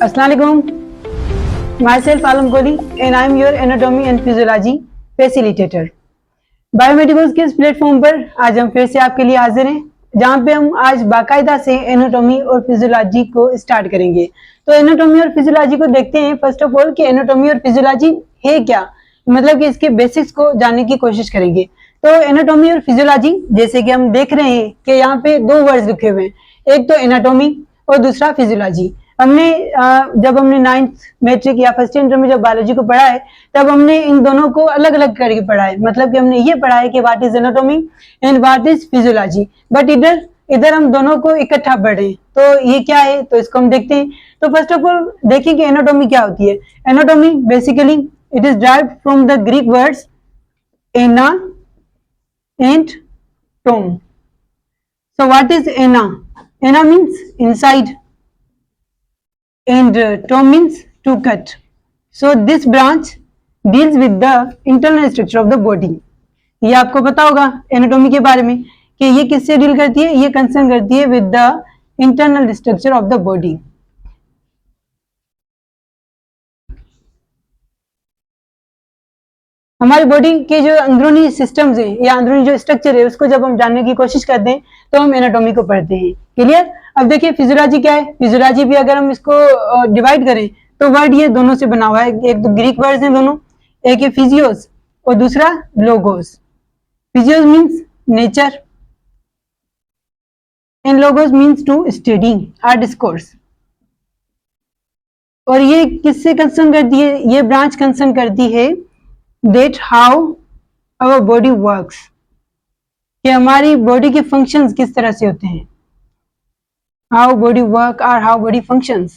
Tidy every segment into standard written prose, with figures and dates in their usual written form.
Assalamualaikum. Myself Alam Koli and I am your anatomy and physiology facilitator. बायोमेडिकल्स के इस platform पर आज हम फिर से आपके लिए हाजिर हैं, जहां पे हम आज बाकायदा से एनाटॉमी और फिजियोलॉजी को स्टार्ट करेंगे। तो एनाटॉमी और फिजियोलॉजी को देखते हैं फर्स्ट ऑफ ऑल कि एनाटॉमी और फिजियोलॉजी है क्या, मतलब कि इसके बेसिक्स को जानने की कोशिश करेंगे। तो एनाटॉमी और फिजियोलॉजी जैसे कि हम देख रहे हैं कि यहाँ पे दो वर्ड्स लिखे हुए हैं, एक तो एनाटॉमी और दूसरा फिजियोलॉजी। हमने जब हमने 9th मैट्रिक या फर्स्ट इंटर में जब बायोलॉजी को पढ़ा है तब हमने इन दोनों को अलग अलग करके पढ़ा है, मतलब कि हमने ये पढ़ा है कि what is anatomy and what is physiology, but इधर हम दोनों को इकट्ठा पढ़ रहे हैं। तो ये क्या है, तो इसको हम देखते हैं। तो फर्स्ट ऑफ ऑल देखिए कि एनाटॉमी क्या होती है। Anatomy basically it is derived from the Greek words ana and tom. So what is ana? Ana means inside and tom means to cut. So this branch deals with the internal structure of the body. ये आपको पता होगा anatomy के बारे में कि ये किससे डील करती है, ये कंसर्न करती है with the internal structure of the body. हमारी बॉडी के जो अंदरूनी सिस्टम्स हैं या अंदरूनी जो स्ट्रक्चर है उसको जब हम जानने की कोशिश करते हैं तो हम एनाटॉमी को पढ़ते हैं। क्लियर? अब देखिए फिजियोलॉजी क्या है। फिजियोलॉजी भी अगर हम इसको डिवाइड करें तो वर्ड ये दोनों से बना हुआ है, एक तो ग्रीक वर्ड्स हैं दोनों, एक है फिजियोस और दूसरा लोगोस। फिजियोस मीन्स नेचर एंड लोगोस मीन्स टू स्टडी और डिस्कोर्स। और ये किससे कंसर्न करती है? ये ब्रांच कंसर्न करती है that how our body works, कि हमारी बॉडी के फंक्शंस किस तरह से होते हैं। how body work और how body functions,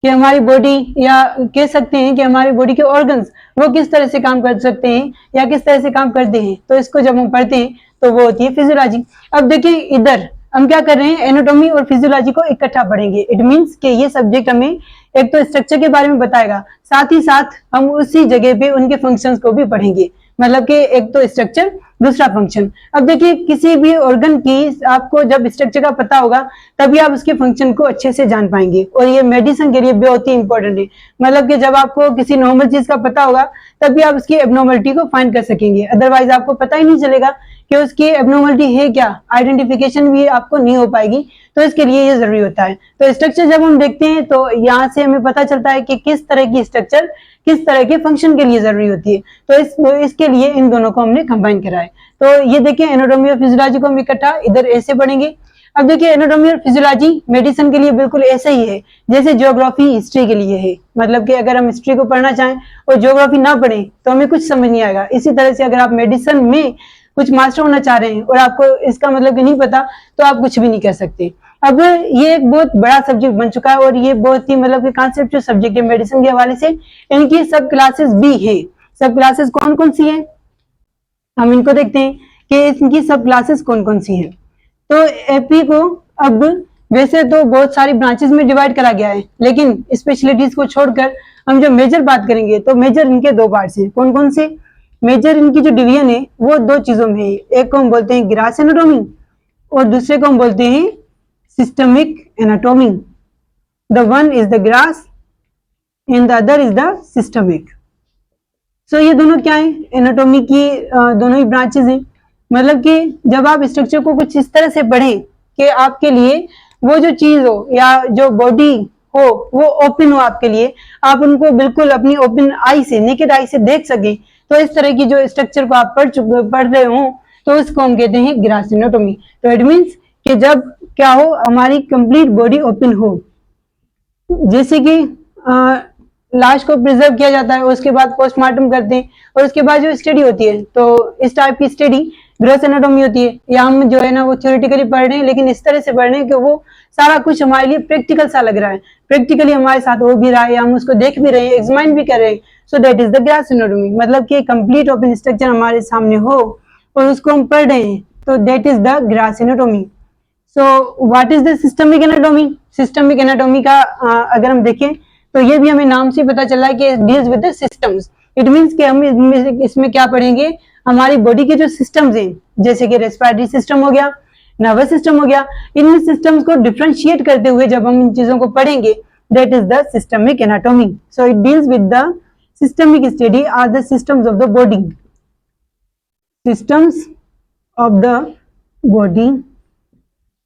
कि हमारी बॉडी या कह सकते हैं कि हमारी बॉडी के ऑर्गन्स वो किस तरह से काम कर सकते हैं या किस तरह से काम करते हैं। तो इसको जब हम पढ़ते हैं तो वो होती है फिजियोलॉजी। अब देखिए इधर हम क्या कर रहे हैं, एनाटॉमी और फिजियोलॉजी को इकट्ठा पढ़ेंगे। इट मीन्स कि ये सब्जेक्ट हमें एक तो स्ट्रक्चर के बारे में बताएगा, साथ ही साथ हम उसी जगह पे उनके फंक्शंस को भी पढ़ेंगे, मतलब कि एक तो स्ट्रक्चर दूसरा फंक्शन। अब देखिए किसी भी ऑर्गन की आपको जब स्ट्रक्चर का पता होगा तभी आप उसके फंक्शन को अच्छे से जान पाएंगे, और ये मेडिसिन के लिए बहुत ही इंपॉर्टेंट है। मतलब कि जब आपको किसी नॉर्मल चीज का पता होगा तभी आप उसकी एबनॉर्मलिटी को फाइंड कर सकेंगे, अदरवाइज आपको पता ही नहीं चलेगा कि उसकी एबनॉर्मलिटी है क्या, आइडेंटिफिकेशन भी आपको नहीं हो पाएगी। तो इसके लिए ये जरूरी होता है। तो स्ट्रक्चर जब हम देखते हैं तो यहाँ से हमें पता चलता है कि किस तरह की स्ट्रक्चर किस तरह के फंक्शन के लिए जरूरी होती है। तो इसके लिए इन दोनों को हमने कंबाइन करा है। तो ये देखिए एनाटॉमी और फिजियोलॉजी को हम इकट्ठा इधर ऐसे पढ़ेंगे। अब देखिए एनाटॉमी और फिजियोलॉजी मेडिसिन के लिए बिल्कुल ऐसे ही है जैसे ज्योग्राफी हिस्ट्री के लिए है। मतलब कि अगर हम हिस्ट्री को पढ़ना चाहें और ज्योग्राफी ना पढ़ें तो हमें कुछ समझ नहीं आएगा। इसी तरह से अगर आप मेडिसिन में कुछ मास्टर होना चाह रहे हैं और आपको इसका मतलब कि नहीं पता तो आप कुछ भी नहीं कर सकते। अब ये एक बहुत बड़ा सब्जेक्ट बन चुका है और ये बहुत ही मतलब कि कॉन्सेप्चुअल सब्जेक्ट है मेडिसिन के हवाले से। इनकी सब क्लासेस भी है। सब क्लासेस कौन कौन सी है हम इनको देखते हैं कि इनकी सब क्लासेस कौन कौन सी है। तो एपी को अब वैसे तो बहुत सारी ब्रांचेस में डिवाइड करा गया है, लेकिन स्पेशलिटीज को छोड़कर हम जो मेजर बात करेंगे तो मेजर इनके दो पार्ट्स हैं। कौन कौन से? मेजर इनकी जो डिवीजन है वो दो चीजों में है, एक को हम बोलते हैं ग्रास एनाटॉमी और दूसरे को हम बोलते हैं systemic anatomy. The one is the gross and the other is the systemic. So ये दोनों क्या है? एनाटॉमी की दोनों ही ब्रांचेस हैं। मतलब कि जब आप स्ट्रक्चर को कुछ इस तरह से पढ़ें कि आपके लिए वो जो चीज हो या जो बॉडी हो वो ओपन हो आपके लिए, आप उनको बिल्कुल अपनी ओपन आई से नेकेड आई से देख सके, तो इस तरह की जो स्ट्रक्चर को आप पढ़ रहे हो तो उसको हम कहते हैं ग्रास एनाटॉमी। तो इट मीन्स कि जब क्या हो, हमारी कंप्लीट बॉडी ओपन हो, जैसे कि लाश को प्रिजर्व किया जाता है, उसके बाद पोस्टमार्टम करते हैं और उसके बाद जो स्टडी होती है तो इस टाइप की स्टडी ग्रॉस एनाटॉमी होती है। या हम जो है ना वो थ्योरेटिकली पढ़ रहे हैं लेकिन इस तरह से पढ़ रहे हैं कि वो सारा कुछ हमारे लिए प्रैक्टिकल सा लग रहा है, प्रैक्टिकली हमारे साथ हो भी रहा है, हम उसको देख भी रहे हैं, एग्जामिन भी कर रहे हैं। So that is the grass anatomy. मतलब कि कंप्लीट ओपन स्ट्रक्चर हमारे सामने हो और उसको हम पढ़ रहे हैं तो that is the grass anatomy. So what is the systemic anatomy? Systemic anatomy का अगर हम देखें तो ये भी हमें नाम से पता चला है कि deals with the systems. It means कि हम इसमें क्या पढ़ेंगे, हमारी बॉडी के जो सिस्टम्स हैं जैसे कि रेस्पिरेटरी सिस्टम हो गया, नर्वस सिस्टम हो गया, इन सिस्टम्स को डिफरेंशिएट करते हुए जब हम इन चीजों को पढ़ेंगे that is the systemic anatomy. So it deals with the systemic study or the systems of the body. Systems of the body,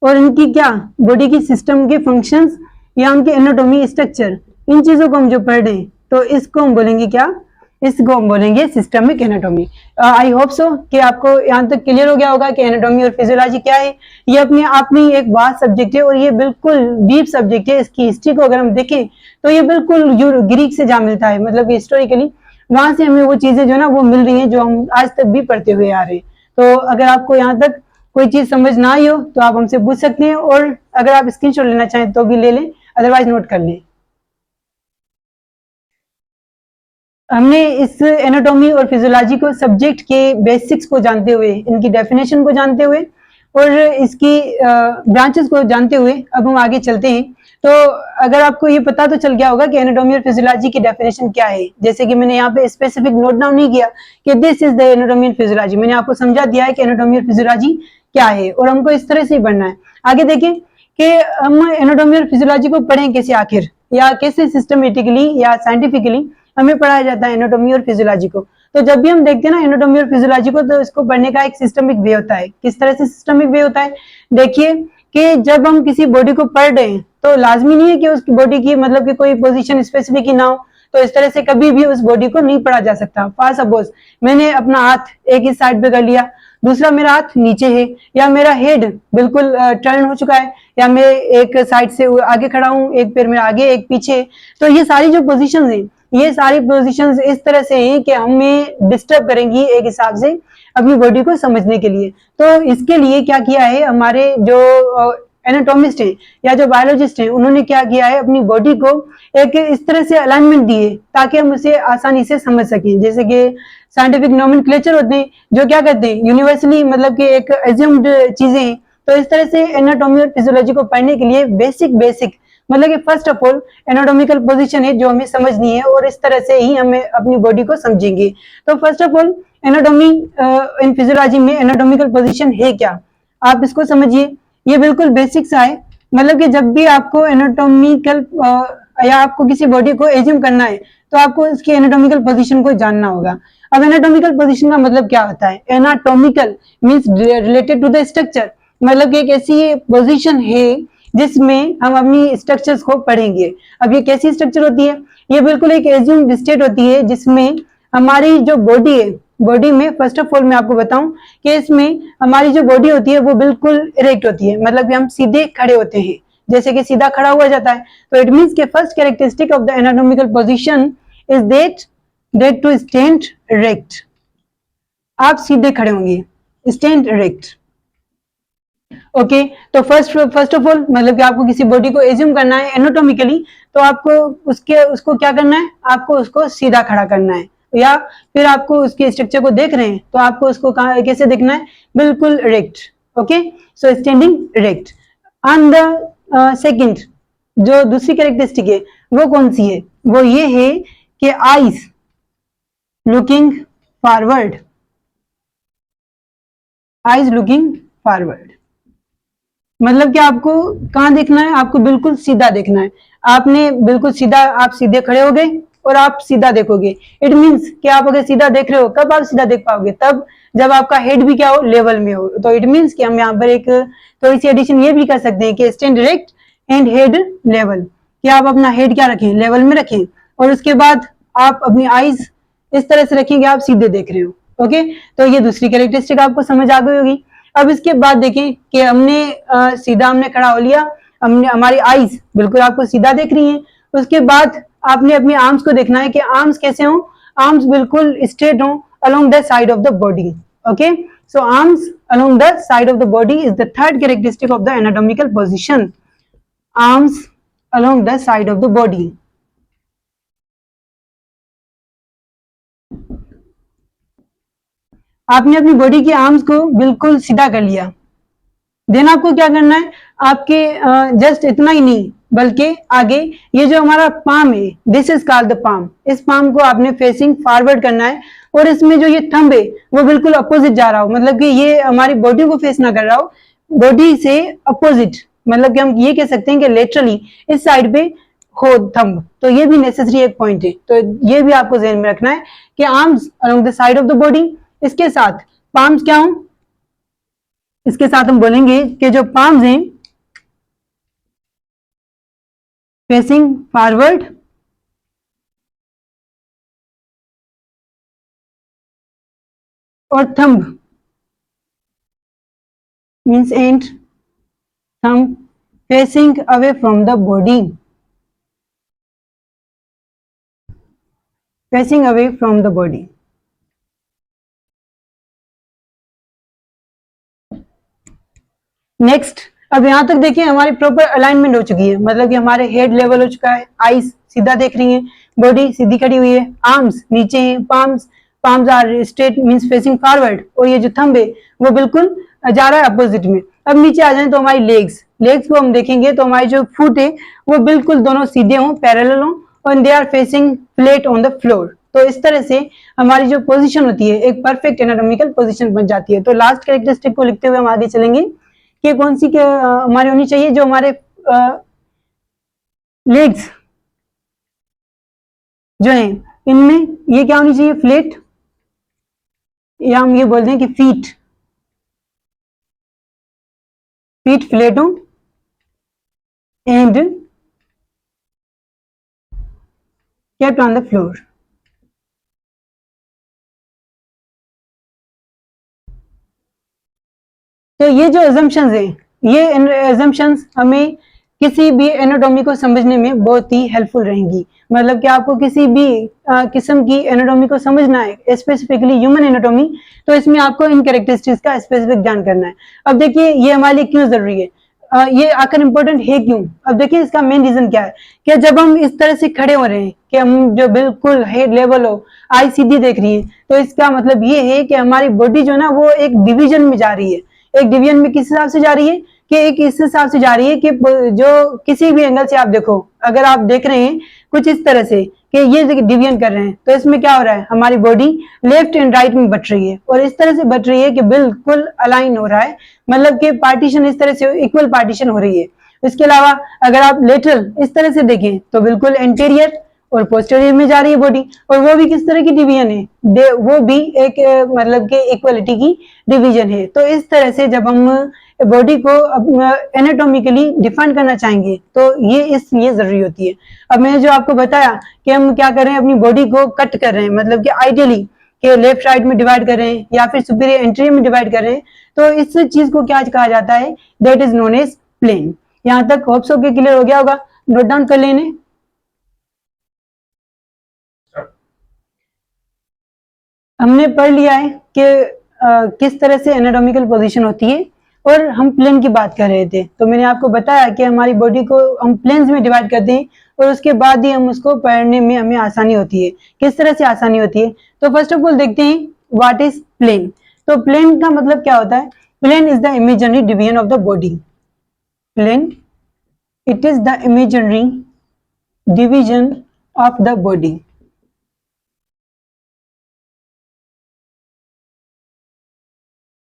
और इनकी क्या बॉडी की सिस्टम के फंक्शंस या उनके एनाटॉमी स्ट्रक्चर, इन चीजों को हम जो पढ़ रहे हैं तो इसको हम बोलेंगे क्या, इसको हम बोलेंगे systemic anatomy. I hope so कि आपको यहाँ तक क्लियर हो गया होगा कि एनाटॉमी और फिजियोलॉजी क्या है। ये अपने आप में एक वास्ट सब्जेक्ट है और ये बिल्कुल डीप सब्जेक्ट है। इसकी हिस्ट्री को अगर हम देखें तो ये बिल्कुल ग्रीक से जा मिलता है, मतलब हिस्टोरिकली वहां से हमें वो चीजें जो ना वो मिल रही हैं जो हम आज तक भी पढ़ते हुए आ रहे हैं। तो अगर आपको यहाँ तक कोई चीज समझ ना आई हो तो आप हमसे पूछ सकते हैं, और अगर आप स्क्रीनशॉट लेना चाहें तो भी ले लें, अदरवाइज नोट कर लें। हमने इस एनाटॉमी और फिजियोलॉजी को सब्जेक्ट के बेसिक्स को जानते हुए, इनकी डेफिनेशन को जानते हुए और इसकी ब्रांचेस को जानते हुए अब हम आगे चलते हैं। तो अगर आपको ये पता तो चल गया होगा कि एनाटॉमी और फिजियोलॉजी की डेफिनेशन क्या है, जैसे कि मैंने यहाँ पे स्पेसिफिक नोट डाउन नहीं किया कि this is the anatomy and physiology, मैंने आपको समझा दिया है कि एनाटॉमी और फिजियोलॉजी क्या है और हमको इस तरह से ही पढ़ना है। आगे देखें कि हम एनाटॉमी और फिजियोलॉजी को पढ़ें कैसे आखिर, या कैसे सिस्टमेटिकली या साइंटिफिकली हमें पढ़ाया जाता है एनाटॉमी और फिजियोलॉजी को। तो जब भी हम देखते हैं ना एनाटॉमी और फिजियोलॉजी को, तो इसको पढ़ने का एक सिस्टमिक वे होता है। किस तरह से सिस्टमिक वे होता है, देखिए कि जब हम किसी बॉडी को पढ़ रहे हैं तो लाजमी नहीं है कि उस बॉडी की मतलब कि कोई पोजीशन स्पेसिफिक ही ना हो, तो इस तरह से कभी भी उस बॉडी को नहीं पढ़ा जा सकता। फॉर सपोज मैंने अपना हाथ एक इस साइड पे कर लिया, दूसरा मेरा हाथ नीचे है, या मेरा हेड बिल्कुल टर्न हो चुका है, या मैं एक साइड से आगे खड़ा हूं, एक पैर मेरा आगे एक पीछे, तो ये सारी जो पोजीशंस हैं, ये सारी पोजीशंस इस तरह से हैं कि हमें डिस्टर्ब करेंगी एक हिसाब से अपनी बॉडी को समझने के लिए। तो इसके लिए क्या किया है हमारे जो एनाटॉमिस्ट है या जो बायोलॉजिस्ट है, उन्होंने क्या किया है अपनी बॉडी को एक इस तरह से अलाइनमेंट दी है ताकि हम उसे आसानी से समझ सकें। जैसे कि साइंटिफिक नोमेनक्लेचर होते हैं जो क्या करते हैं यूनिवर्सली, मतलब कि एक एज्यूम्ड चीजें हैं। तो इस तरह से एनाटॉमी और फिजियोलॉजी को पढ़ने के लिए बेसिक मतलब कि first of all anatomical position है जो हमें समझनी है, और इस तरह से ही हमें अपनी बॉडी को समझेंगे। तो first of all anatomy in physiology में एनाटॉमिकल पोजीशन है क्या, आप इसको समझिए। ये बिल्कुल बेसिक सा है, मतलब कि जब भी आपको एनाटॉमिकल या आपको किसी बॉडी को एज्यूम करना है तो आपको इसकी एनाटॉमिकल पोजीशन को जानना होगा। अब एनाटॉमिकल पोजीशन का मतलब क्या होता है, anatomical means related to the structure, मतलब कि एक ऐसी पोजीशन है जिसमें हम अपनी स्ट्रक्चर्स को पढ़ेंगे। अब ये कैसी स्ट्रक्चर होती है, ये बिल्कुल एक एज्यूम्ड स्टेट होती है जिसमें हमारी जो बॉडी है, बॉडी में फर्स्ट ऑफ ऑल मैं आपको बताऊं कि इसमें हमारी जो बॉडी होती है वो बिल्कुल इरेक्ट होती है, मतलब कि हम सीधे खड़े होते हैं, जैसे कि सीधा खड़ा हुआ जाता है। तो इट मींस के first characteristic of the anatomical position is that to stand erect, आप सीधे खड़े होंगे, स्टैंड इरेक्ट। ओके तो फर्स्ट ऑफ ऑल मतलब कि आपको किसी बॉडी को एज्यूम करना है एनाटॉमिकली, तो आपको उसको क्या करना है, आपको उसको सीधा खड़ा करना है, या फिर आपको उसके स्ट्रक्चर को देख रहे हैं तो आपको उसको कैसे देखना है, बिल्कुल erect. Okay so standing erect. On the second जो दूसरी कैरेक्टरिस्टिक है वो कौन सी है, वो ये है कि eyes looking forward, eyes looking forward मतलब कि आपको कहाँ देखना है, आपको बिल्कुल सीधा देखना है। आपने बिल्कुल सीधा, आप सीधे खड़े हो गए और आप सीधा देखोगे। इट मींस कि आप अगर सीधा देख रहे हो, कब आप सीधा देख पाओगे, तब जब आपका हेड भी क्या हो, लेवल में हो। तो इट मींस कि हम यहाँ पर एक थोड़ी सी एडिशन ये भी कर सकते हैं कि stand direct and head level, कि आप अपना हेड क्या रखें, लेवल में रखें, और उसके बाद आप अपनी आईज इस तरह से रखेंगे, आप सीधे देख रहे हो। ओके तो ये दूसरी कैरेक्टरिस्टिक आपको समझ आ गई होगी। अब इसके बाद देखें कि हमने सीधा हमने खड़ा हो लिया, हमने हमारी आईज बिल्कुल आपको सीधा देख रही हैं। उसके बाद आपने अपने आर्म्स को देखना है कि आर्म्स कैसे हों, आर्म्स बिल्कुल स्ट्रेट हों along the side of the body. Okay so arms along the side of the body is the third characteristic of the anatomical position, arms along the side of the body. आपने अपनी body के arms को बिल्कुल सीधा कर लिया, then आपको क्या करना है, आपके जस्ट इतना ही नहीं बल्कि आगे ये जो हमारा पाम है, this is called the palm, इस पाम को आपने फेसिंग फॉरवर्ड करना है, और इसमें जो ये थंब है वो बिल्कुल अपोजिट जा रहा हो, मतलब कि ये हमारी बॉडी को फेस ना कर रहा हो, बॉडी से अपोजिट, मतलब कि हम ये कह सकते हैं कि लेटरली इस साइड पे हो थंब, तो ये भी नेसेसरी एक पॉइंट है, तो ये भी आपको ध्यान में रखना है कि arms along the side of the body, इसके साथ पाम्स क्या हो, इसके साथ हम बोलेंगे कि जो पाम्स हैं फेसिंग फॉरवर्ड और thumb means and thumb facing away from the body, facing away from the body. Next, अब यहां तक देखिए हमारी प्रॉपर अलाइनमेंट हो चुकी है, मतलब कि हमारे हेड लेवल हो चुका है, आईज सीधा देख रही है, बॉडी सीधी खड़ी हुई है, आर्म्स नीचे हैं, palms are straight means facing forward, और ये जो थंब है वो बिल्कुल जा रहा है अपोजिट में। अब नीचे आ जाए तो हमारी लेग्स को हम देखेंगे तो हमारी जो फुट है वो बिल्कुल दोनों सीधे हों, पैरेलल हों, और they are facing flat on the floor. तो इस तरह से हमारी जो पोजीशन होती है एक परफेक्ट एनाटॉमिकल पोजीशन बन जाती है। तो लास्ट कैरेक्टरिस्टिक को लिखते हुए हम आगे चलेंगे कि कौन सी हमारी होनी चाहिए, जो हमारे लेग्स जो है इनमें ये क्या होनी चाहिए, फ्लैट, या हम ये बोलते हैं कि फीट फ्लैट हो and kept on the floor। तो ये जो assumptions है, ये assumptions हमें किसी भी एनाटॉमी को समझने में बहुत ही हेल्पफुल रहेंगी। मतलब कि आपको किसी भी किस्म की एनाटॉमी को समझना है, स्पेसिफिकली ह्यूमन एनाटॉमी, तो इसमें आपको इन कैरेक्टरिस्टिक्स का स्पेसिफिक ध्यान करना है। अब देखिए ये हमारे लिए क्यों जरूरी है, ये आकर इंपॉर्टेंट है क्यों। अब देखिए इसका मेन रीजन क्या है, कि जब हम इस तरह से खड़े हो रहे हैं कि हम जो बिल्कुल हेड लेवल हो, आई सीधी देख रही है, तो इसका मतलब ये है कि हमारी बॉडी जो ना वो एक डिवीजन में जा रही है। एक डिवीजन में किस हिसाब से जा रही है, कि एक इस हिसाब से जा रही है कि जो किसी भी एंगल से आप देखो, अगर आप देख रहे हैं कुछ इस तरह से कि ये डिवीजन कर रहे हैं, तो इसमें क्या हो रहा है, हमारी बॉडी लेफ्ट एंड राइट में बट रही है, और इस तरह से बट रही है कि बिल्कुल अलाइन हो रहा है, मतलब कि पार्टीशन इस तरह से इक्वल पार्टीशन हो रही है। इसके अलावा अगर आप लेटरल इस तरह से देखें तो बिल्कुल एंटीरियर और पोस्टीरियर में जा रही है बॉडी, और वो भी किस तरह की डिवीजन है, वो भी एक मतलब के इक्वलिटी की डिवीजन है। तो इस तरह से जब हम बॉडी को एनाटॉमिकली डिफाइन करना चाहेंगे तो ये इसलिए जरूरी होती है। अब मैंने जो आपको बताया कि हम क्या कर रहे हैं, अपनी बॉडी को कट कर रहे हैं, मतलब कि आइडियली कि लेफ्ट राइट में डिवाइड कर रहे हैं या फिर सुपीरियर एंटीरियर में डिवाइड कर रहे हैं, तो इस चीज को क्या कहा जाता है, that is known as plane. यहां तक होप्स हो के क्लियर हो गया होगा, नोट डाउन कर लेने। हमने पढ़ लिया है कि किस तरह से एनाटॉमिकल पोजीशन होती है, और हम प्लेन की बात कर रहे थे, तो मैंने आपको बताया कि हमारी बॉडी को हम प्लेन्स में डिवाइड करते हैं, और उसके बाद ही हम उसको पढ़ने में हमें आसानी होती है। किस तरह से आसानी होती है, तो फर्स्ट ऑफ ऑल देखते हैं व्हाट इज प्लेन। तो प्लेन का मतलब क्या होता है, plane is the imaginary division of the body, plane it is the imaginary division of the body.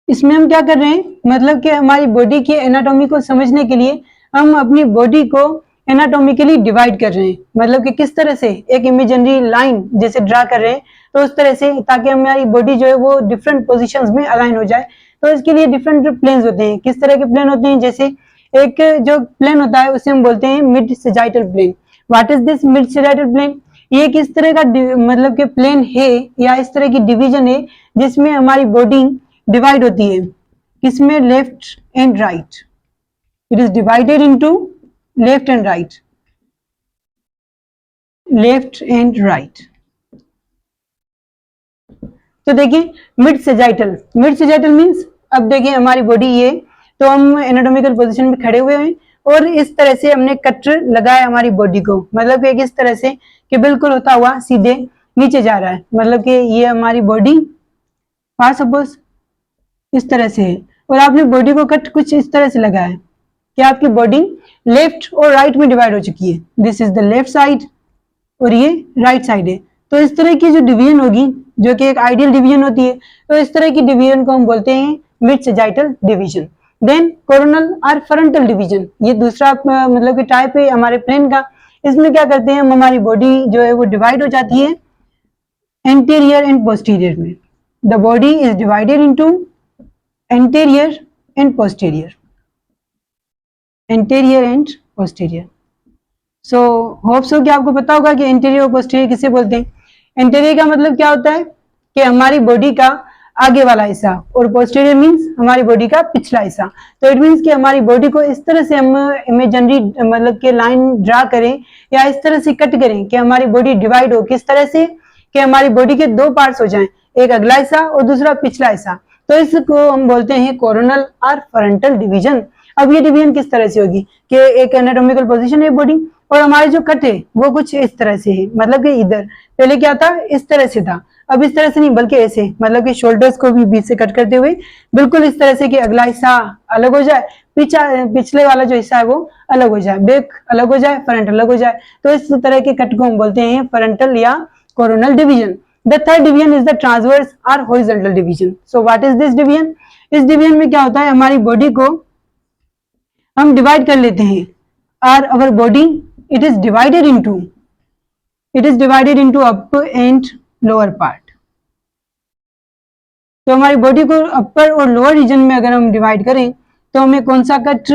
इसमें हम क्या कर रहे हैं, मतलब कि हमारी बॉडी की एनाटॉमी को समझने के लिए हम अपनी बॉडी को एनाटॉमिकली डिवाइड कर रहे हैं, मतलब कि किस तरह से एक इमेजिनरी लाइन जैसे ड्रा कर रहे हैं, तो उस तरह से, ताकि हमारी बॉडी जो है वो डिफरेंट पोजीशंस में अलाइन हो जाए। तो इसके लिए डिफरेंट प्लेन्स होते हैं। किस तरह के प्लेन होते हैं, जैसे एक जो प्लेन होता है उसे हम बोलते हैं mid sagittal plane. What is this mid sagittal plane, ये किस तरह का मतलब कि प्लेन है या इस तरह की डिवीजन है जिसमें हमारी बॉडी डिवाइड होती है, किसमें, left and right. It is divided into left and right, left and right. तो देखिए मिड सेजाइटल मींस, अब देखिए हमारी बॉडी ये, तो हम एनाटॉमिकल पोजीशन में खड़े हुए हैं और इस तरह से हमने कट लगाया हमारी बॉडी को, मतलब कि इस तरह से कि बिल्कुल होता हुआ सीधे नीचे जा रहा है, मतलब कि ये हमारी बॉडी फॉर सपोज इस तरह से है, और आपने बॉडी को कट कुछ इस तरह से लगाया है कि आपकी बॉडी लेफ्ट और राइट में डिवाइड हो चुकी है। This is the left side और ये राइट साइड है। तो इस तरह की जो डिवीजन होगी, जो कि एक आइडियल डिवीजन होती है, तो इस तरह की डिवीजन को हम बोलते हैं mid sagittal division. Then coronal और फ्रंटल डिवीजन, ये दूसरा मतलब कि टाइप है हमारे प्लेन का। इसमें क्या करते हैं हम, हमारी बॉडी जो है वो डिवाइड हो जाती है एंटीरियर एंड पोस्टीरियर में. The body is divided into anterior and posterior, anterior and posterior. So hope so कि आपको पता होगा कि इंटीरियर और पोस्टीरियर किसे बोलते हैं. इंटीरियर का मतलब क्या होता है कि हमारी बॉडी का आगे वाला हिस्सा, और पोस्टीरियर मींस हमारी बॉडी का पिछला हिस्सा. तो इट मींस कि हमारी बॉडी को इस तरह से हम इमेजिनरी मतलब कि लाइन ड्रा करें या इस तरह से कट करें कि हमारी बॉडी डिवाइड हो. किस तरह से कि हमारी बॉडी के दो पार्ट्स हो जाएं, एक अगला हिस्सा और दूसरा पिछला हिस्सा. तो इसको हम बोलते हैं कोरोनल और फ्रंटल डिवीजन. अब ये डिवीजन किस तरह से होगी कि एक एनाटॉमिकल पोजीशन है बॉडी, और हमारे जो कट है वो कुछ इस तरह से है, मतलब कि इधर पहले क्या था, इस तरह से था, अब इस तरह से नहीं बल्कि ऐसे, मतलब कि शोल्डर्स को भी बीच से कट करते हुए बिल्कुल इस तरह से कि अगला हिस्सा अलग हो जाए, पिछले वाला जो हिस्सा है वो अलग हो जाए, बैक अलग हो जाए, फ्रंट अलग हो जाए. तो इस तरह के कट को हम बोलते हैं फ्रंटल या coronal division. The third division is the transverse और horizontal division. So what is this division? इस डिवीजन में क्या होता है, हमारी बॉडी को हम डिवाइड कर लेते हैं, और our body it is divided into upper and lower part. तो हमारी बॉडी को अपर और लोअर रीजन में अगर हम डिवाइड करें तो हमें कौन सा कट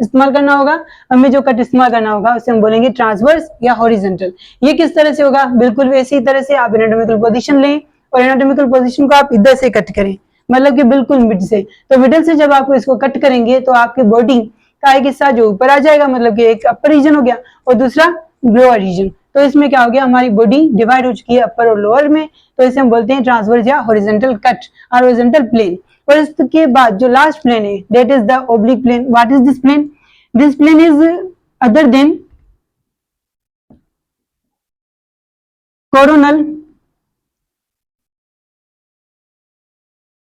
इस्तेमाल करना होगा, हमें जो कट इस्तेमाल करना होगा उसे हम बोलेंगे ट्रांसवर्स या हॉरिजॉन्टल. ये किस तरह से होगा, बिल्कुल वैसी ही तरह से आप एनाटॉमिकल पोजीशन लें और एनाटॉमिकल पोजीशन को आप इधर से कट करें, मतलब कि बिल्कुल मिड से. तो मिडल से जब आप इसको कट करेंगे तो आपकी बॉडी का एक हिस्सा जो ऊपर आ जाएगा, मतलब कि एक अपर रीजन हो गया और दूसरा लोअर रीजन. तो इसमें क्या हो गया, हमारी बॉडी डिवाइड हो चुकी है अपर और लोअर में. तो इसे हम बोलते हैं ट्रांसवर्स या हॉरिजॉन्टल कट और हॉरिजॉन्टल प्लेन. और इसके बाद जो लास्ट प्लेन है that is the oblique plane. What is this plane? This plane is other than coronal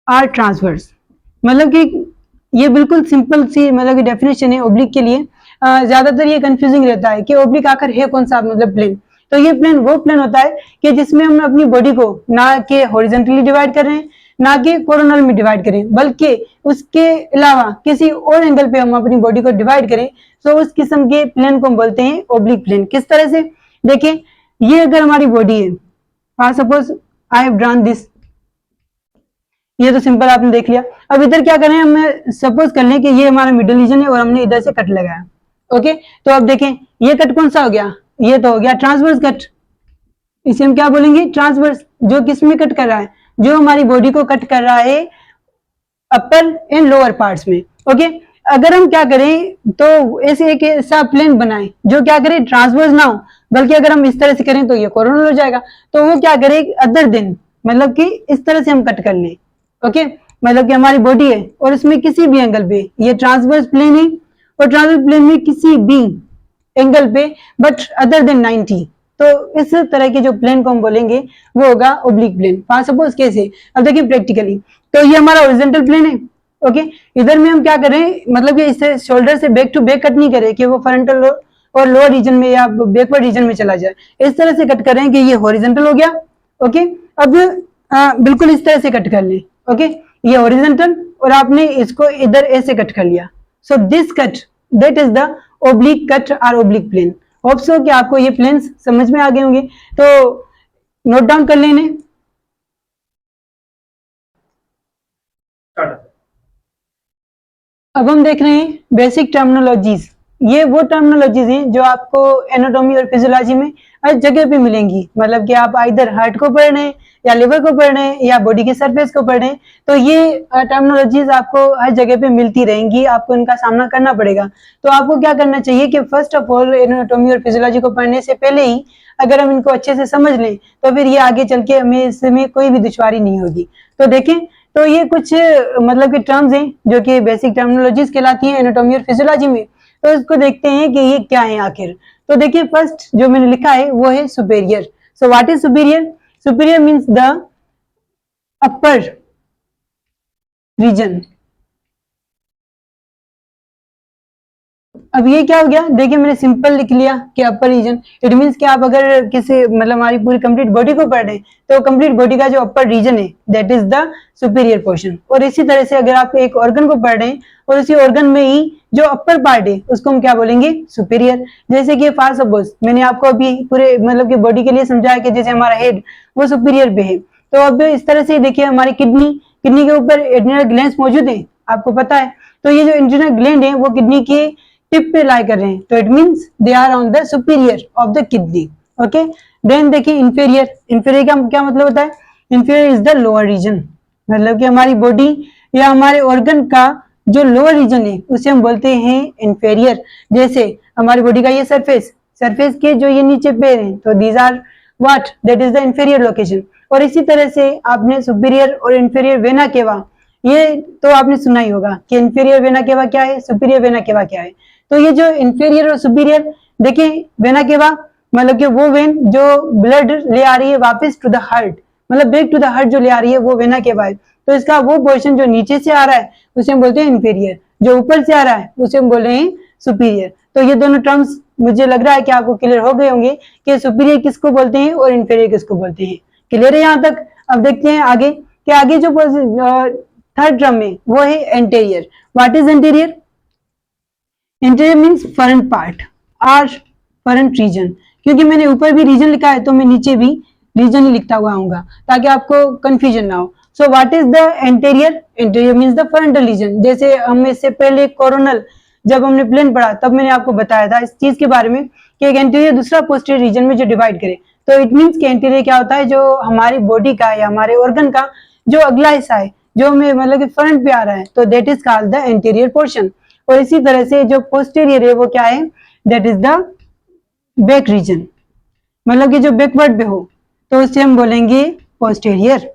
और ट्रांसवर्स. मतलब कि ये बिल्कुल सिंपल सी मतलब कि डेफिनेशन है ओब्लिक के लिए. ज्यादातर ये कंफ्यूजिंग रहता है कि ओब्लिक आखिर है कौन सा मतलब प्लेन. तो ये प्लेन वो प्लेन होता है कि जिसमें हम अपनी बॉडी को ना कि हॉरिजॉन्टली डिवाइड कर रहे हैं ना कि कोरोनल में डिवाइड करें, बल्कि उसके अलावा किसी और एंगल पे हम अपनी बॉडी को डिवाइड करें. तो उस किस्म के प्लेन को हम बोलते हैं ओब्लिक प्लेन. किस तरह से देखें, ये अगर हमारी बॉडी है, suppose I have drawn this, ये तो सिंपल आपने देख लिया. अब इधर क्या करें, हम सपोज कर लें कि ये हमारा मिडिल रीजन है और हमने इधर से कट लगाया. ओके, तो अब देखें ये कट कौन सा हो गया, ये तो हो गया ट्रांसवर्स कट. इसे हम क्या बोलेंगे, ट्रांसवर्स. जो किस में कट कर रहा है, जो हमारी बॉडी को कट कर रहा है अपर एंड लोअर पार्ट्स में. ओके, अगर हम क्या करें तो ऐसे एक ऐसा प्लेन बनाएं जो क्या करे, ट्रांसवर्स ना हो, बल्कि अगर हम इस तरह से करें तो ये कोरोनल हो जाएगा. तो वो क्या करे, अदर देन मतलब कि इस तरह से हम कट कर लें. ओके, मतलब कि हमारी बॉडी है और इसमें किसी भी एंगल पे ये ट्रांसवर्स प्लेन है, और ट्रांसवर्स प्लेन में किसी भी एंगल पे बट अदर देन 90. तो इस तरह के जो प्लेन को हम बोलेंगे वो होगा ओब्लिक प्लेन. फॉर सपोज कैसे, अब देखिए प्रैक्टिकली, तो ये हमारा हॉरिजॉन्टल प्लेन है. ओके, इधर में हम क्या करें, मतलब कि इससे शोल्डर से बैक टू बैक कट नहीं करें कि वो फ्रंटल और लोअर रीजन में या बैकवर्ड रीजन में चला जाए. इस तरह से कट करें कि ये हॉरिजॉन्टल हो गया. ओके, अब बिल्कुल इस तरह से कट कर लें. ओके, ये हॉरिजॉन्टल और आपने इसको इधर ऐसे कट कर लिया. So this cut that is the oblique cut और ओब्लिक प्लेन. होप सो कि आपको ये प्लेन्स समझ में आ गए होंगे. तो नोट डाउन कर लेने. अब हम देख रहे हैं बेसिक टर्मिनोलॉजीज. ये वो टर्मिनोलॉजीज हैं जो आपको एनाटॉमी और फिजियोलॉजी में हर जगह पे मिलेंगी. मतलब कि आप इधर हार्ट को पढ़ रहे हैं या लिवर को पढ़ रहे हैं या बॉडी के सरफेस को पढ़ रहे हैं, तो ये टर्मिनोलॉजीज आपको हर जगह पे मिलती रहेंगी. आपको इनका सामना करना पड़ेगा. तो आपको क्या करना चाहिए कि फर्स्ट ऑफ ऑल एनाटॉमी और फिजियोलॉजी को पढ़ने से पहले ही अगर हम इनको अच्छे से समझ लें तो फिर ये आगे चल के हमें इसमें कोई भी दुश्वारी नहीं होगी. तो देखें, तो ये कुछ मतलब कि टर्म्स हैं जो कि बेसिक टर्मिनोलॉजीज कहलाती हैं एनाटॉमी और फिजियोलॉजी में. तो इसको देखते हैं कि ये क्या है आखिर. तो देखिए फर्स्ट जो मैंने लिखा है वो है superior. So what is superior? Superior means the upper region, अब ये क्या हो गया, देखिए मैंने सिंपल लिख लिया कि अपर रीजन। इट मींस कि आप अगर किसी मतलब हमारी पूरी कंप्लीट बॉडी को पढ़ रहे हैं तो कंप्लीट बॉडी का जो अपर रीजन है that is the superior portion. और इसी तरह से अगर आप एक ऑर्गन को पढ़ रहे हैं और उसी ऑर्गन में ही जो अपर पार्ट है उसको हम क्या बोलेंगे, सुपीरियर। जैसे कि फॉर सपोज मैंने आपको अभी पूरे मतलब कि बॉडी के लिए समझाया कि जैसे हमारा हेड वो सुपीरियर पे है, तो अब इस तरह से देखिए हमारी किडनी के ऊपर एड्रिनल ग्लैंड्स मौजूद है, आपको पता है। तो ये जो एड्रिनल ग्लैंड है वो किडनी के टिप पे लाई कर रहे हैं, तो it means they are on the superior of the kidney. Okay, then देखिए इंफीरियर। इंफीरियर का क्या मतलब होता है, inferior is the lower region. मतलब कि हमारी बॉडी या हमारे ऑर्गन का जो लोअर रीजन है उसे हम बोलते हैं इंफीरियर। जैसे हमारी बॉडी का ये सरफेस के जो ये नीचे पैर हैं, तो these are what, that is the inferior location. और इसी तरह से आपने सुपीरियर और इंफीरियर वेना केवा, ये तो आपने सुना ही होगा कि इंफीरियर वेना केवा क्या है, सुपीरियर वेना केवा क्या है। तो ये जो इंफीरियर और सुपीरियर, देखिए वेना केवा मतलब कि वो वेन जो ब्लड ले आ रही है वापस टू द हार्ट, मतलब बैक टू द हार्ट जो ले आ रही है वो वेना केवा है। तो इसका वो पोर्शन जो नीचे से आ रहा है उसे हम बोलते हैं इंफीरियर, जो ऊपर से आ रहा है उसे हम बोल रहे हैं सुपीरियर। तो ये दोनों टर्म्स मुझे लग रहा है कि आपको क्लियर हो गए होंगे कि सुपीरियर किसको बोलते हैं और इंफीरियर किसको बोलते हैं। क्लियर है यहाँ तक? अब देखते हैं आगे कि आगे जो थर्ड टर्म है वो है anterior. What is anterior? Interior means front part और फ्रंट रीजन। क्योंकि मैंने ऊपर भी रीजन लिखा है तो मैं नीचे भी रीजन ही लिखता हुआ आऊंगा ताकि आपको कंफ्यूजन ना हो। So what is the anterior? Anterior means the frontal region. जैसे हम इससे पहले कोरोनल जब हमने प्लेन पढ़ा तब मैंने आपको बताया था इस चीज के बारे में कि एक एंटीरियर दूसरा पोस्टीरियर रीजन में जो डिवाइड करे। तो इट मीन्स कि एंटीरियर क्या होता है, जो हमारी बॉडी का या हमारे ऑर्गन का जो अगला हिस्सा है जो हमें मतलब कि फ्रंट पे आ रहा है, तो that is called the anterior portion. और इसी तरह से जो पोस्टीरियर है वो क्या है, that is the back region, मतलब कि जो बैकवर्ड पे हो तो उसे हम बोलेंगे पोस्टीरियर।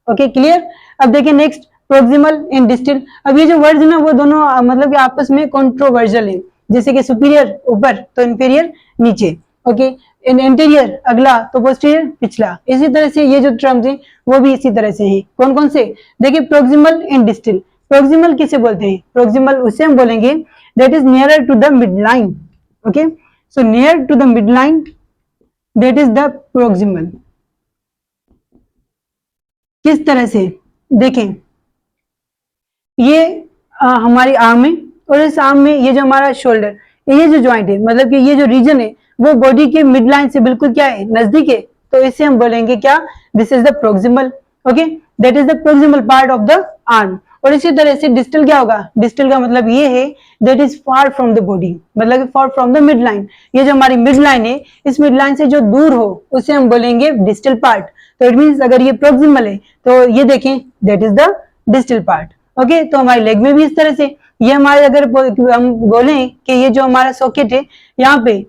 Okay clear? अब देखिए नेक्स्ट प्रोक्सिमल एंड डिस्टल। अब ये जो वर्ड्स ना वो दोनों मतलब कि आपस में कंट्रोवर्शियल है। जैसे कि सुपीरियर ऊपर तो इंफीरियर नीचे। ओके, एंटीरियर अगला तो पोस्टीरियर पिछला। इसी तरह से ये जो टर्म्स हैं वो भी इसी तरह से हैं। कौन कौन से? देखिए प्रोक्सिमल एंड डिस्टल। प्रोक्सिमल किसे बोलते हैं? प्रोक्सिमल उसे हम बोलेंगे that is nearer to the mid line. Okay, so near to the mid line that is the proximal. किस तरह से? देखें ये हमारी आर्म है और इस आर्म में ये जो हमारा शोल्डर, ये जो ज्वाइंट है मतलब कि ये जो रीजन है वो बॉडी के मिड लाइन से बिल्कुल क्या है, नजदीक है। तो इसे हम बोलेंगे क्या, this is the proximal. Okay, that is the proximal part of the arm. और इसी तरह से डिस्टल क्या होगा? डिस्टल का मतलब ये है that is far from the body, मतलब far from the mid line. ये जो हमारी मिड लाइन है इस मिड लाइन से जो दूर हो उसे हम बोलेंगे डिस्टल पार्ट। तो इट मीन्स अगर ये प्रोक्सिमल है तो ये देखें that is the distal part. Okay, तो हमारे लेग में भी इस तरह से ये हमारे अगर हम बोलें कि ये जो हमारा सॉकेट है यहाँ पे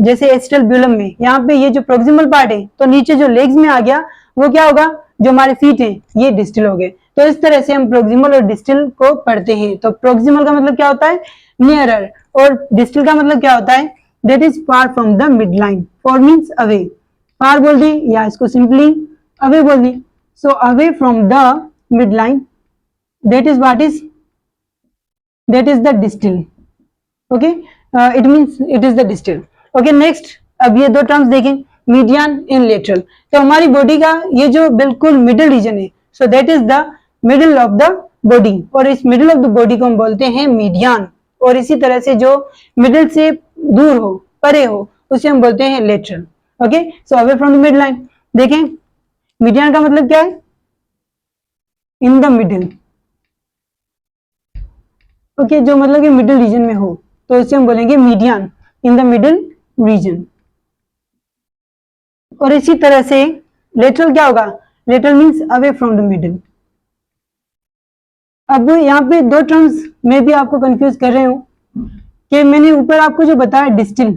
जैसे एस्टल ब्यूलम में यहाँ पे ये जो प्रोक्सिमल पार्ट है तो नीचे जो लेग्स में आ गया वो क्या होगा, जो हमारे फीट हैं ये डिस्टल हो गए। तो इस तरह से हम प्रोक्सिमल और डिस्टल को पढ़ते हैं। तो प्रोक्सिमल का मतलब क्या होता है, नियरर, और डिस्टल का मतलब क्या होता है, that is far from the mid line. Far means away, far बोल दें या इसको सिंपली अवे बोल दें। So away from the mid line that is what is, that is the distal. Okay, it means it is the distal. Okay, next अब ये दो terms देखें, मीडियन एंड लेटरल। तो हमारी बॉडी का ये जो बिल्कुल मिडिल रीजन है, so that is the middle of the body, और इस मिडिल ऑफ द बॉडी को हम बोलते हैं मीडियन। और इसी तरह से जो मिडिल से दूर हो, परे हो, उसे हम बोलते हैं lateral. Okay, so away from the mid line. देखें मीडियन का मतलब क्या है, इन द मिडिल। ओके, जो मतलब कि मिडिल रीजन में हो तो इसे हम बोलेंगे median, in the middle region. और इसी तरह से लेटरल क्या होगा, lateral means away from the middle. अब यहाँ पे दो टर्म्स में भी आपको कंफ्यूज कर रहे हूं कि मैंने ऊपर आपको जो बताया डिस्टल,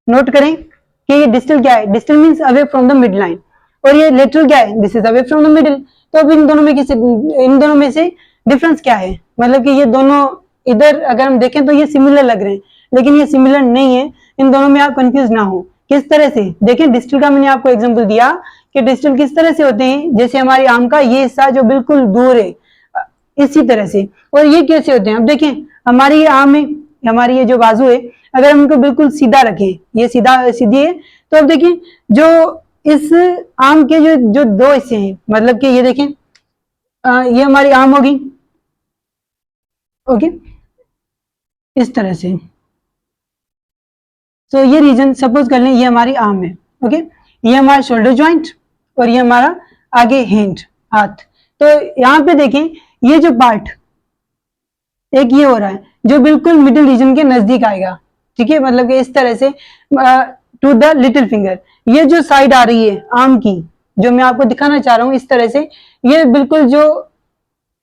नोट करें कि ये डिस्टल क्या है, distal means away from the mid line, और ये लेटरल क्या है, this is away from the middle. तो अब इन दोनों में से डिफरेंस क्या है, मतलब कि ये दोनों इधर अगर हम देखें तो ये सिमिलर लग रहे हैं लेकिन ये सिमिलर नहीं है। इन दोनों में आप कंफ्यूज ना हो। किस तरह से? देखें डिस्टल का मैंने आपको एग्जांपल दिया कि डिस्टल किस तरह से होते हैं, जैसे हमारी आर्म का ये हिस्सा जो बिल्कुल दूर है इसी तरह से। और ये कैसे होते हैं, अब देखें हमारी आर्म में हमारी ये जो बाजू है, अगर हम इनको बिल्कुल सीधा रखें, ये सीधी है, तो अब देखिए जो इस आर्म के जो दो हिस्से हैं, मतलब कि ये देखें, ये हमारी आर्म होगी, ओके, इस तरह से। तो ये रीजन सपोज कर लें ये हमारी आर्म है, ओके, ये हमारा शोल्डर ज्वाइंट और ये हमारा आगे हैंड, हाथ। तो यहाँ पे देखें ये जो पार्ट एक ये हो रहा है जो बिल्कुल मिडिल रीजन के नजदीक आएगा, ठीक है, मतलब कि इस तरह से टू द लिटिल फिंगर। ये जो साइड आ रही है आर्म की, जो मैं आपको दिखाना चाह रहा हूं इस तरह से, ये बिल्कुल जो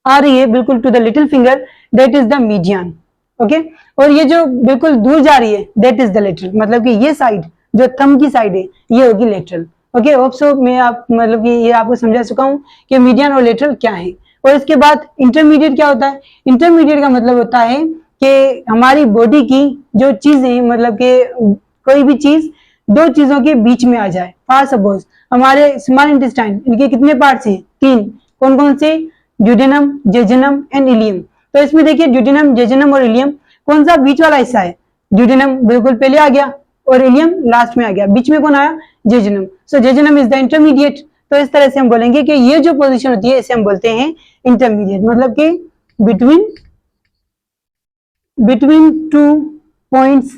आ रही है बिल्कुल to the little finger, that is the median, okay. और ये जो बिल्कुल दूर जा रही है दैट इज द लेटरल, मतलब कि ये साइड जो थंब की साइड है ये होगी लेटरल, ओके। होप सो मैं आप मतलब कि ये आपको समझा चुका हूं कि मीडियन और लेटरल क्या है। और इसके बाद इंटरमीडिएट क्या होता है? इंटरमीडिएट का मतलब होता है कि हमारी बॉडी की जो चीजें, मतलब कि कोई भी चीज दो चीजों के बीच में आ जाए। फॉर सपोज हमारे स्मॉल इंटेस्टाइन, इनके कितने पार्ट्स हैं? 3। कौन कौन से? Duodenum, jejunum and ileum. तो इसमें देखिए ड्यूडेनम, जेजुनम और इलियम, कौन सा बीच वाला हिस्सा है? ड्यूडेनम बिल्कुल पहले आ गया और इलियम लास्ट में आ गया, बीच में कौन आया? Jejunum. So jejunum is the intermediate. तो इस तरह से हम बोलेंगे कि ये जो पोजीशन होती है इसे हम बोलते हैं इंटरमीडिएट, मतलब कि between two points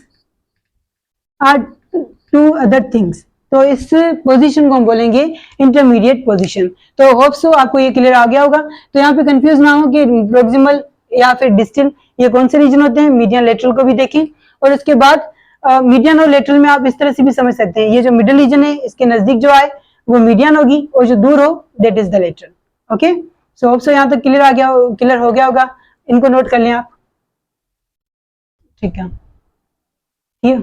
or two other things. तो इस पोजीशन को हम बोलेंगे इंटरमीडिएट पोजीशन। तो होप सो आपको ये क्लियर आ गया होगा। तो यहाँ पे कंफ्यूज ना हो कि प्रोक्सिमल या फिर डिस्टल ये कौन से रीजन होते हैं। मीडियन, लेटरल को भी देखें। और उसके बाद मीडियन और लेटरल में आप इस तरह से भी समझ सकते हैं, ये जो मिडिल रीजन है इसके नजदीक जो आए वो मीडियन होगी और जो दूर हो that is the lateral. Okay, so hope so यहाँ तक क्लियर हो गया होगा। इनको नोट कर लें आप, ठीक है।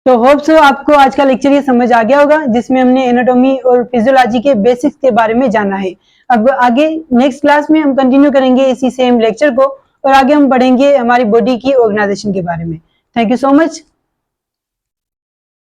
तो होप सो आपको आज का लेक्चर ये समझ आ गया होगा, जिसमें हमने एनाटॉमी और फिजियोलॉजी के बेसिक्स के बारे में जाना है। अब आगे नेक्स्ट क्लास में हम कंटिन्यू करेंगे इसी सेम लेक्चर को और आगे हम पढ़ेंगे हमारी बॉडी की ऑर्गेनाइजेशन के बारे में। Thank you so much.